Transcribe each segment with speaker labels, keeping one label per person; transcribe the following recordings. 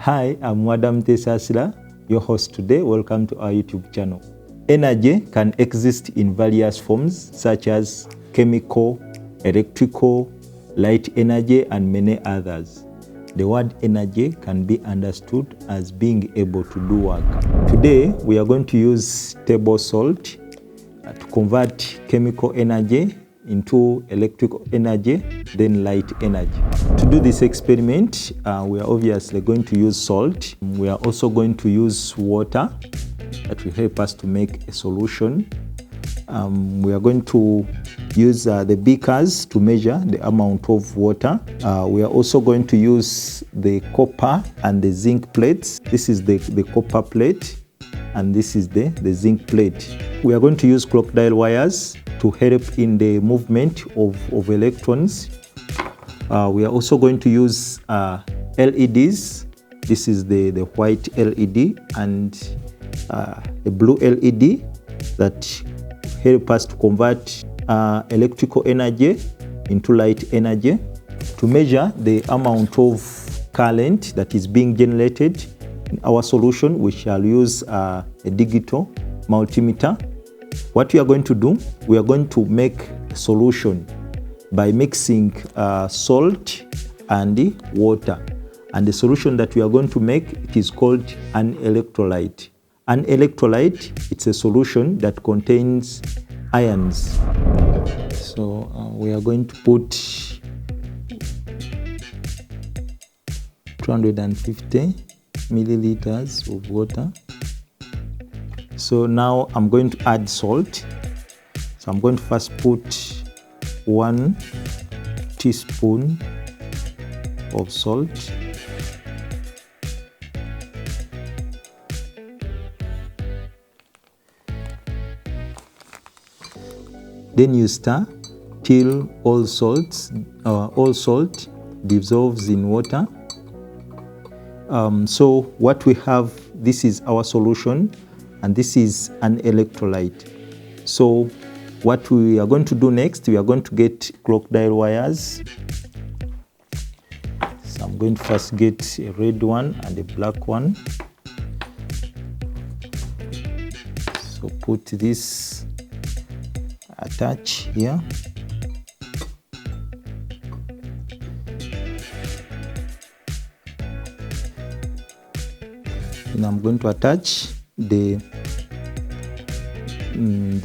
Speaker 1: Hi, I'm Madam Tesasila, your host today. Welcome to our YouTube channel. Energy can exist in various forms such as chemical, electrical, light energy, and many others. The word energy can be understood as being able to do work. Today, we are going to use table salt to convert chemical energy into electrical energy, then light energy. To do this experiment, we are obviously going to use salt. We are also going to use water that will help us to make a solution. We are going to use the beakers to measure the amount of water. We are also going to use the copper and the zinc plates. This is the copper plate and this is the zinc plate. We are going to use crocodile wires to help in the movement of electrons. We are also going to use LEDs. This is the white LED and the blue LED that help us to convert electrical energy into light energy. To measure the amount of current that is being generated in our solution, we shall use a digital multimeter. What we are going to do, we are going to make a solution by mixing salt and water. And the solution that we are going to make, it is called an electrolyte. An electrolyte, it's a solution that contains ions. So we are going to put 250 milliliters of water. So now I'm going to add salt. So I'm going to first put 1 teaspoon of salt. Then you stir till all salt dissolves in water. So what we have, this is our solution and this is an electrolyte. So what we are going to do next, we are going to get crocodile wires. So I'm going to first get a red one and a black one. So put this, attach here. And I'm going to attach the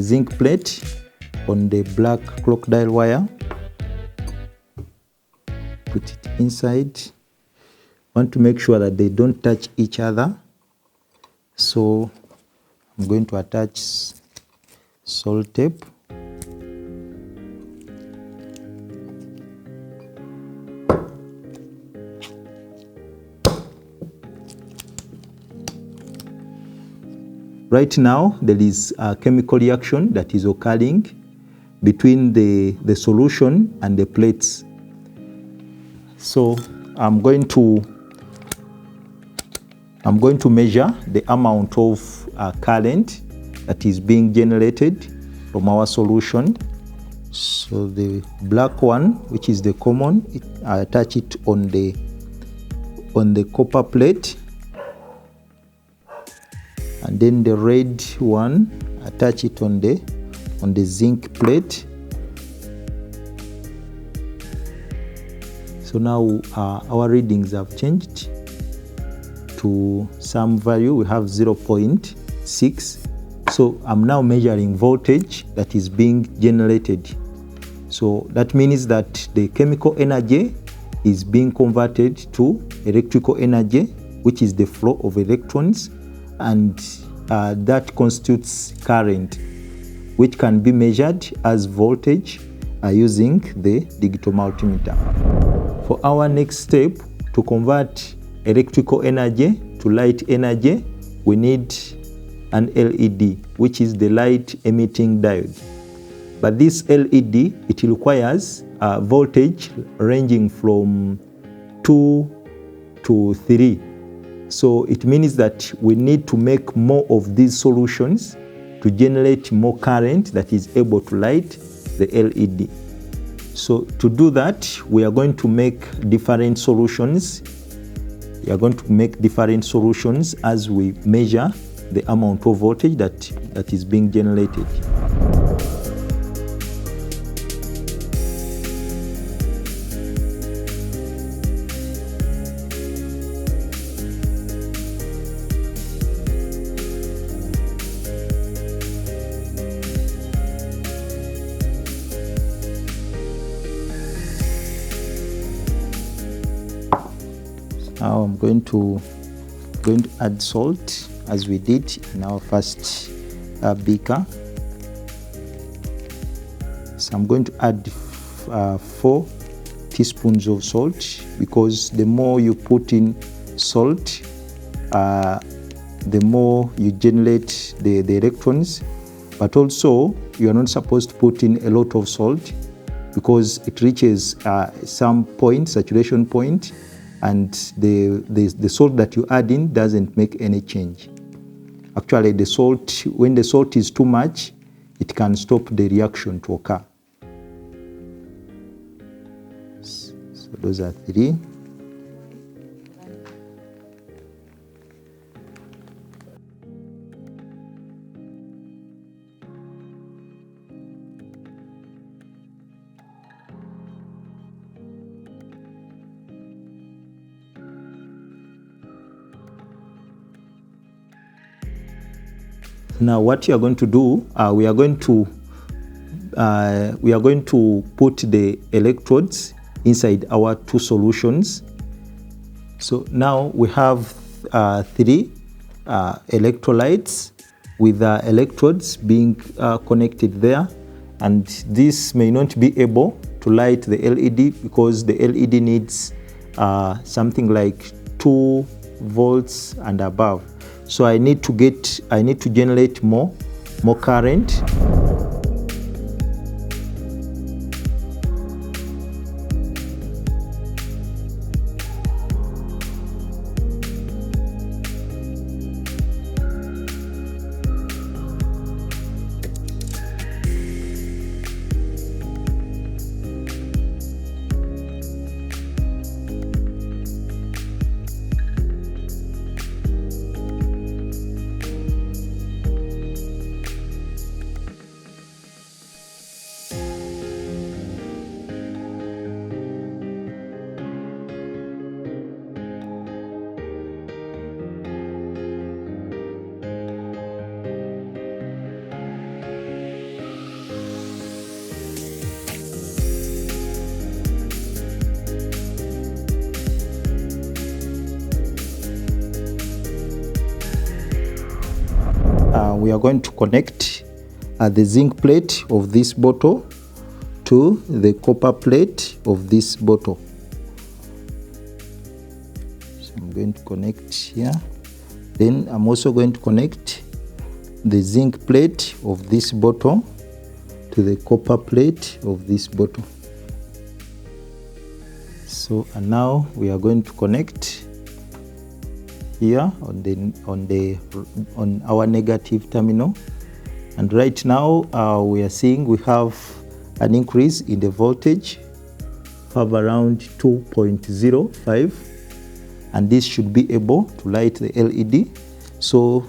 Speaker 1: zinc plate on the black crocodile wire. Put it inside. Want to make sure that they don't touch each other. So I'm going to attach salt tape. Right now, there is a chemical reaction that is occurring between the solution and the plates. So I'm going to measure the amount of current that is being generated from our solution. So the black one, which is the common, I attach it on the copper plate. And then the red one, attach it on the zinc plate. So now our readings have changed to some value. We have 0.6. So I'm now measuring voltage that is being generated. So that means that the chemical energy is being converted to electrical energy, which is the flow of electrons. And that constitutes current, which can be measured as voltage using the digital multimeter. For our next step, to convert electrical energy to light energy, we need an LED, which is the light emitting diode. But this LED, it requires voltage ranging from 2 to 3. So it means that we need to make more of these solutions to generate more current that is able to light the LED. So to do that, we are going to make different solutions. We are going to make different solutions as we measure the amount of voltage that is being generated. Now I'm going to add salt as we did in our first beaker. So I'm going to add 4 teaspoons of salt, because the more you put in salt, the more you generate the electrons. But also you are not supposed to put in a lot of salt, because it reaches some point, saturation point, and the salt that you add in doesn't make any change. Actually, the salt, when the salt is too much, it can stop the reaction to occur. So those are 3. Now what you are going to do, we are going to put the electrodes inside our 2 solutions. So now we have 3 electrolytes with electrodes being connected there, and this may not be able to light the LED, because the LED needs something like 2 volts and above. So I need to generate more current. We are going to connect the zinc plate of this bottle to the copper plate of this bottle. So I'm going to connect here. Then I'm also going to connect the zinc plate of this bottle to the copper plate of this bottle. So, and now we are going to connect here on our negative terminal, and right now we are seeing we have an increase in the voltage of around 2.05, and this should be able to light the LED. So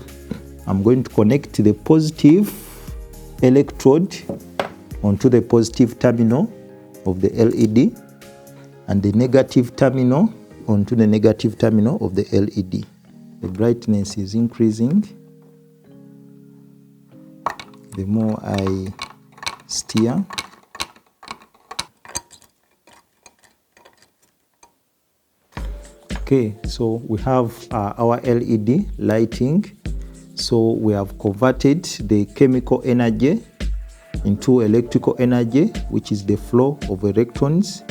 Speaker 1: I'm going to connect the positive electrode onto the positive terminal of the LED, and the negative terminal onto the negative terminal of the LED. The brightness is increasing the more I steer. Okay, so we have our LED lighting. So we have converted the chemical energy into electrical energy, which is the flow of electrons,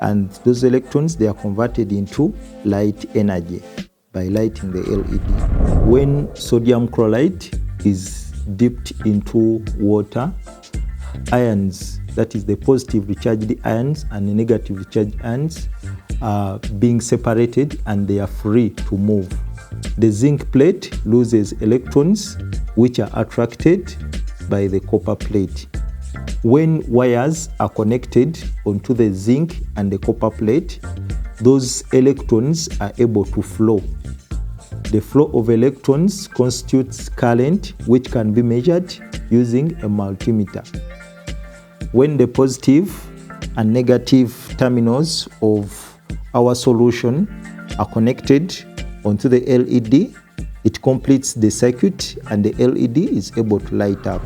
Speaker 1: and those electrons, they are converted into light energy by lighting the LED. When sodium chloride is dipped into water, ions, that is the positively charged ions and the negatively charged ions, are being separated and they are free to move. The zinc plate loses electrons which are attracted by the copper plate. When wires are connected onto the zinc and the copper plate, those electrons are able to flow. The flow of electrons constitutes current, which can be measured using a multimeter. When the positive and negative terminals of our solution are connected onto the LED, it completes the circuit and the LED is able to light up.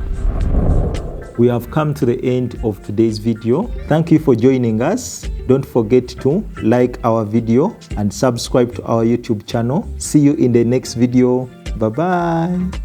Speaker 1: We have come to the end of today's video. Thank you for joining us. Don't forget to like our video and subscribe to our YouTube channel. See you in the next video. Bye-bye.